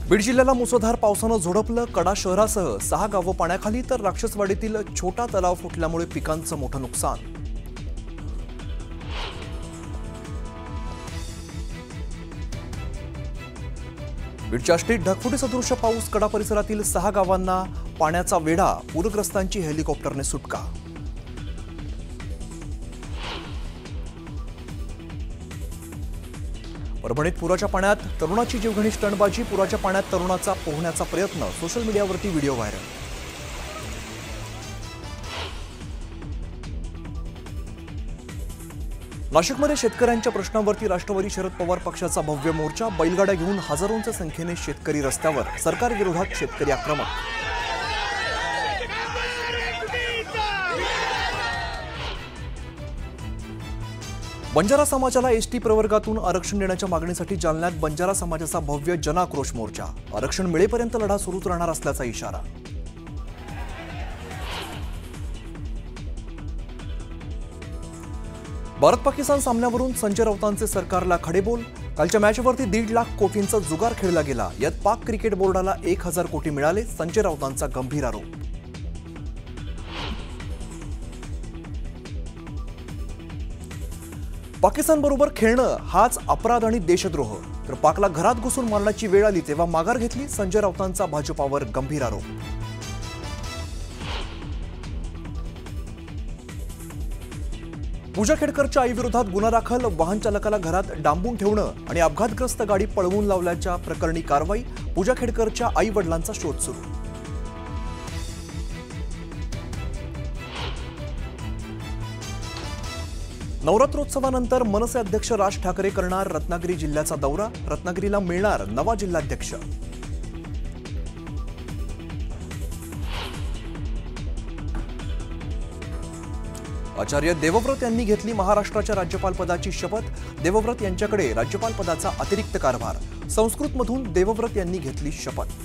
बीड जिल्ह्याला मुसळधार पावसानं झोडपलं। कडा शहरासह 6 गावं पाण्याखाली तर राक्षसवाडीतील छोटा तलाव फुटल्यामुळे पिकांचं मोठं नुकसान। बीडच्या आष्टीत ढगफुटी सदृश पाऊस। कडा परिसरातील 6 गावांना पाण्याचा वेढा। पूरग्रस्तांची हेलिकॉप्टरने सुटका। परभणीत पुराच्या पाण्यात तरुणाची जीवघेणी स्टंटबाजी। पुराच्या पाण्यात तरुणाचा पोहण्याचा प्रयत्न। सोशल मीडियावरती व्हिडिओ व्हायरल। नाशिकमध्ये शेतकऱ्यांच्या प्रश्नांवरती राष्ट्रवादी शरद पवार पक्षाचा भव्य मोर्चा। बैलगाड्या घेऊन हजारोंच्या संख्येने शेतकरी रस्त्यावर। सरकार विरोधात शेतकरी आक्रमक। बंजारा समाजाला एसटी प्रवर्गातून आरक्षण देण्याच्या मागणीसाठी जालन्यात बंजारा समाजाचा भव्य जनाक्रोश मोर्चा। आरक्षण मिळेपर्यंत लढा सुरूच राहणार असल्याचा इशारा। भारत पाकिस्तान सामन्यावरून संजय राऊतांचे सरकारला खडेबोल। कालच्या मॅचवरती 1.5 लाख कोटींचा जुगार खेळला गेला। यात पाक क्रिकेट बोर्डाला 1000 कोटी मिळाले। संजय राऊतांचा गंभीर आरोप। पाकिस्तानबरोबर खेळणं हाच अपराध आणि देशद्रोह। तर पाकला घरात घुसून मारण्याची वेळ आली तेव्हा माघार घेतली। संजय राऊतांचा भाजपावर गंभीर आरोप। पूजा खेडकरच्या आईविरोधात गुन्हा दाखल। वाहन चालकाला घरात डांबून ठेवणं आणि अपघातग्रस्त गाडी पळवून लावल्याच्या प्रकरणी कारवाई। पूजा खेडकरच्या आई वडिलांचा शोध सुरू। नवरात्रोत्सवानंतर मनसे अध्यक्ष राज ठाकरे करणार रत्नागिरी जिल्ह्याचा दौरा। रत्नागिरीला मिळणार नवा जिल्हाध्यक्ष। आचार्य देवव्रत यांनी घेतली महाराष्ट्राच्या राज्यपालपदाची शपथ। देवव्रत यांच्याकडे राज्यपालपदाचा अतिरिक्त कारभार। संस्कृतमधून देवव्रत यांनी घेतली शपथ।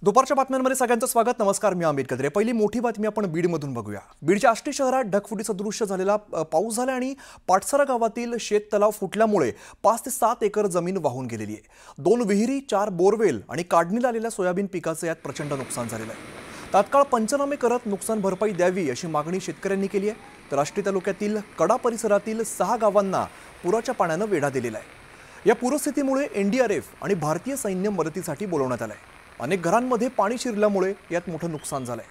दुपारच्या बातम्यांमध्ये सगळ्यांचं स्वागत। नमस्कार, मी अमित कदरे। पहिली मोठी बातमी आपण बीडमधून बघूया। बीडच्या आष्टी शहरात ढगफुटी सदृश झालेला पाऊस झाला आणि पाटसरा गावातील शेत तलाव फुटल्यामुळे 5 ते 7 एकर जमीन वाहून गेलेली आहे। 2 विहिरी, 4 बोरवेल आणि काढणीला आलेल्या सोयाबीन पिकाचं यात प्रचंड नुकसान झालेलं आहे। तात्काळ पंचनामे करत नुकसान भरपाई द्यावी अशी मागणी शेतकऱ्यांनी केली आहे। तर आष्टी तालुक्यातील कडा परिसरातील 6 गावांना पुराच्या पाण्यानं वेढा दिलेला आहे। या पूरस्थितीमुळे एनडीआरएफ आणि भारतीय सैन्य मदतीसाठी बोलवण्यात आलं आहे। अनेक घरांमध्ये पाणी शिरल्यामुळे यात मोठं नुकसान झालंय।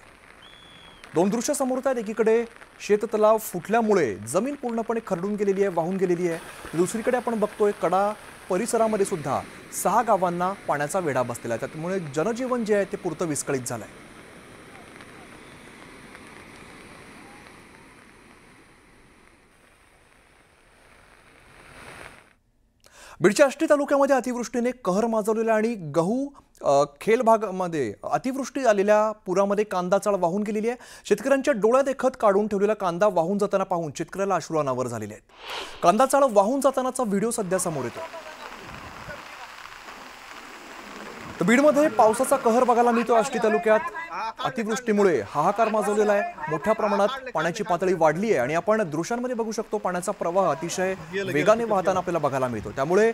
2 दृश्य समोर आहेत। एकीकडे शेततलाव फुटल्यामुळे जमीन पूर्णपणे खरडून गेलेली आहे, वाहून गेलेली आहे। दुसरीकडे आपण बघतोय कडा परिसरामध्ये सुद्धा 6 गावांना पाण्याचा वेढा बसलेला आहे। त्यामुळे जनजीवन जे आहे ते पुरतं विस्कळीत झालंय। बीडच्या आष्टी तालुक्यामध्ये अतिवृष्टीने कहर माजवलेला आणि गहू खेल भागामध्ये अतिवृष्टी आलेल्या पुरामध्ये कांदा चाळ वाहून गेलेली आहे। शेतकऱ्यांच्या डोळ्यादेखत काढून ठेवलेला कांदा वाहून जाताना पाहून शेतकऱ्याला अश्रू अनावर झालेले आहेत। कांदा चाळ वाहून जातानाचा व्हिडिओ सध्या समोर येतो। तर बीडमध्ये पावसाचा कहर बघायला मिळतो। आष्टी तालुक्यात अतिवृष्टीमुळे हाहाकार माजवलेला आहे। मोठ्या प्रमाणात पाण्याची पातळी वाढली आहे आणि आपण दृश्यांमध्ये बघू शकतो पाण्याचा प्रवाह अतिशय वेगाने वाहताना आपल्याला बघायला मिळतो। त्यामुळे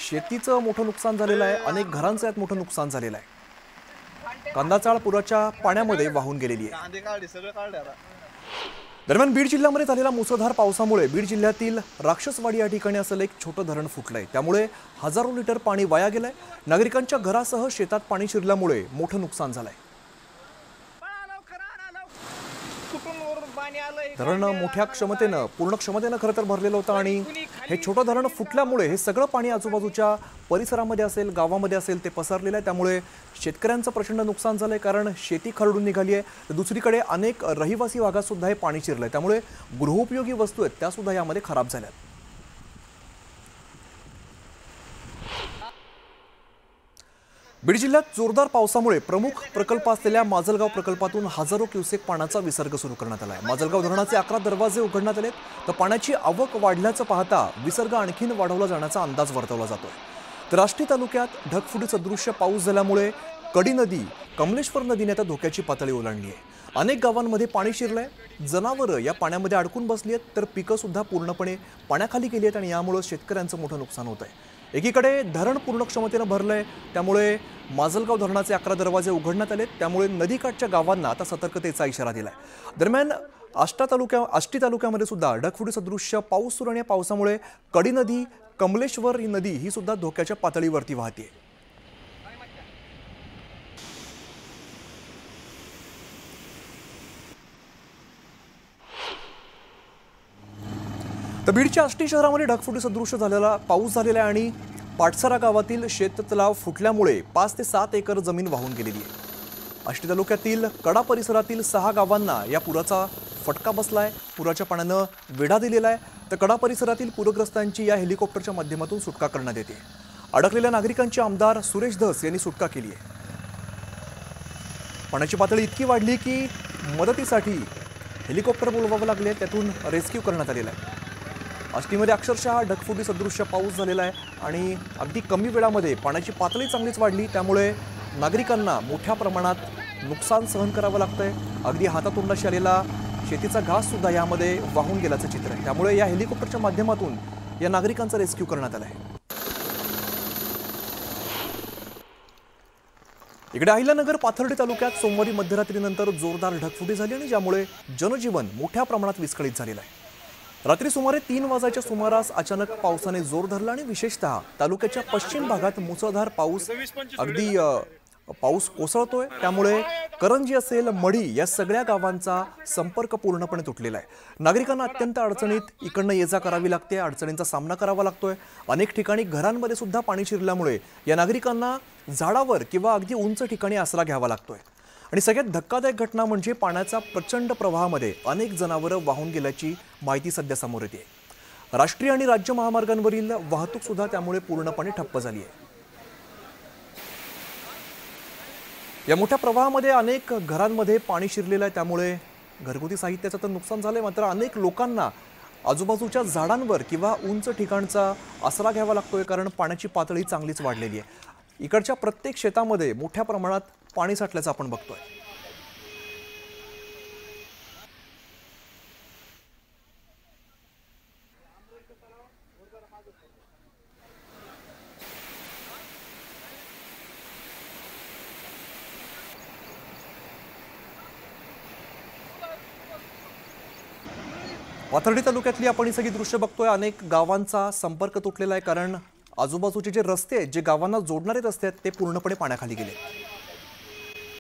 शेतीचं मोठं नुकसान झालेलं आहे। अनेक घरांचं यात मोठं नुकसान झालेलं आहे। कांदा चाळ पुराच्या पाण्यामध्ये वाहून गेलेली आहे। दरम्यान बीड जिल्ह्यामध्ये झालेल्या मुसळधार पावसामुळे बीड जिल्ह्यातील राक्षसवाडी या ठिकाणी असलेलं एक छोटं धरण फुटलंय। त्यामुळे हजारो लिटर पाणी वाया गेलंय। नागरिकांच्या घरासह शेतात पाणी शिरल्यामुळे मोठं नुकसान झालंय। धरण मोठ्या क्षमतेनं पूर्ण क्षमतेनं खरं तर भरलेलं होतं आणि हे छोटं धरण फुटल्यामुळे हे सगळं पाणी आजूबाजूच्या परिसरामध्ये असेल, गावामध्ये असेल ते पसरलेलं आहे। त्यामुळे शेतकऱ्यांचं प्रचंड नुकसान झालंय, कारण शेती खरडून निघाली आहे। तर दुसरीकडे अनेक रहिवासी भागात सुद्धा हे पाणी शिरलंय। त्यामुळे गृहोपयोगी वस्तू आहेत त्या सुद्धा यामध्ये खराब झाल्यात। बीड जिल्ह्यात जोरदार पावसामुळे प्रमुख प्रकल्प असलेल्या माजलगाव प्रकल्पातून हजारो क्युसेक पाण्याचा विसर्ग सुरू करण्यात आला आहे। माजलगाव धरणाचे 11 दरवाजे उघडण्यात आलेत। तर पाण्याची आवक वाढल्याचं पाहता विसर्ग आणखीन वाढवला जाण्याचा अंदाज वर्तवला जातोय। तर आष्टी तालुक्यात ढगफुटी सदृश्य पाऊस झाल्यामुळे कडी नदी कमलेश्वर नदीने आता धोक्याची पातळी ओलांडली आहे। अनेक गावांमध्ये पाणी शिरलंय, जनावरं या पाण्यामध्ये अडकून बसली आहेत, तर पिकं सुद्धा पूर्णपणे पाण्याखाली गेली आहेत आणि यामुळे शेतकऱ्यांचं मोठं नुकसान होत आहे। एकीकडे धरण पूर्ण क्षमतेने भरलंय, त्यामुळे माजलगाव धरणाचे 11 दरवाजे उघडण्यात आलेत, त्यामुळे नदीकाठच्या गावांना आता सतर्कतेचा इशारा दिलाय। दरम्यान आष्टी तालुक्यामध्ये सुद्धा ढगफुटी सदृश्य पाऊस सुरू आणि पावसामुळे कडी नदी कमलेश्वर ही नदी ही सुद्धा धोक्याच्या पातळीवरती वाहते। तर बीडच्या आष्टी शहरामध्ये ढगफुटी सदृश्य झालेला पाऊस झालेला आहे आणि पाटसरा गावातील शेततलाव फुटल्यामुळे 5 ते 7 एकर जमीन वाहून गेलेली आहे। आष्टी तालुक्यातील कडा परिसरातील 6 गावांना या पुराचा फटका बसलाय। पुराच्या पाण्यानं वेढा दिलेला आहे, तर कडा परिसरातील पूरग्रस्तांची या हेलिकॉप्टरच्या माध्यमातून सुटका करण्यात येते। अडकलेल्या नागरिकांची आमदार सुरेश धस यांनी सुटका केली आहे। पाण्याची पातळी इतकी वाढली की मदतीसाठी हेलिकॉप्टर बोलवावं लागले, त्यातून रेस्क्यू करण्यात आलेला आहे। आष्टीमध्ये अक्षरशः ढगफुटी सदृश्य पाऊस झालेला आहे आणि अगदी कमी वेळामध्ये पाण्याची पातळी चांगलीच वाढली, त्यामुळे नागरिकांना मोठ्या प्रमाणात नुकसान सहन करावं लागतंय। अगदी हातातोंडाशी आलेला शेतीचा घास सुद्धा यामध्ये वाहून गेल्याचं चित्र आहे, त्यामुळे या हेलिकॉप्टरच्या माध्यमातून या नागरिकांचा रेस्क्यू करण्यात आला आहे। इकडे अहिल्यानगर पाथर्डी तालुक्यात सोमवारी मध्यरात्रीनंतर जोरदार ढगफुटी झाली आणि ज्यामुळे जनजीवन मोठ्या प्रमाणात विस्कळीत झालेलं आहे। रात्री सुमारे 3 वाजण्याच्या सुमारास अचानक पावसाने जोर धरला आणि विशेषतः तालुक्याच्या पश्चिम भागात मुसळधार पाऊस कोसळतोय, त्यामुळे करंजी असेल, मढी या सगळ्या गावांचा संपर्क पूर्णपणे तुटलेला आहे। नागरिकांना अत्यंत अडचणीत इकडनं ये जा करावी लागते, अडचणींचा सामना करावा लागतोय। अनेक ठिकाणी घरांमध्ये सुद्धा पाणी शिरल्यामुळे या नागरिकांना झाडावर किंवा अगदी उंच ठिकाणी आसरा घ्यावा लागतोय। आणि सगळ्यात धक्कादायक घटना म्हणजे पाण्याचा प्रचंड प्रवाहामध्ये अनेक जनावरं वाहून गेल्याची माहिती सध्या समोर येते। राष्ट्रीय आणि राज्य महामार्गांवरील वाहतूक सुद्धा त्यामुळे पूर्णपणे ठप्प झाली आहे। या मोठ्या प्रवाहामध्ये अनेक घरांमध्ये पाणी शिरलेलं आहे, त्यामुळे घरगुती साहित्याचं तर नुकसान झालंय, मात्र अनेक लोकांना आजूबाजूच्या झाडांवर किंवा उंच ठिकाणचा आसरा घ्यावा लागतोय, कारण पाण्याची पातळी चांगलीच वाढलेली आहे। इकडच्या प्रत्येक शेतामध्ये मोठ्या प्रमाणात पाणी साठल्याचं आपण बघतोय। पाथर्डी तालुक्यातली आपण ही सगळी दृश्य बघतोय। अनेक गावांचा संपर्क तुटलेला आहे, कारण आजूबाजूचे जे रस्ते आहेत, जे गावांना जोडणारे रस्ते आहेत, ते पूर्णपणे पाण्याखाली गेले।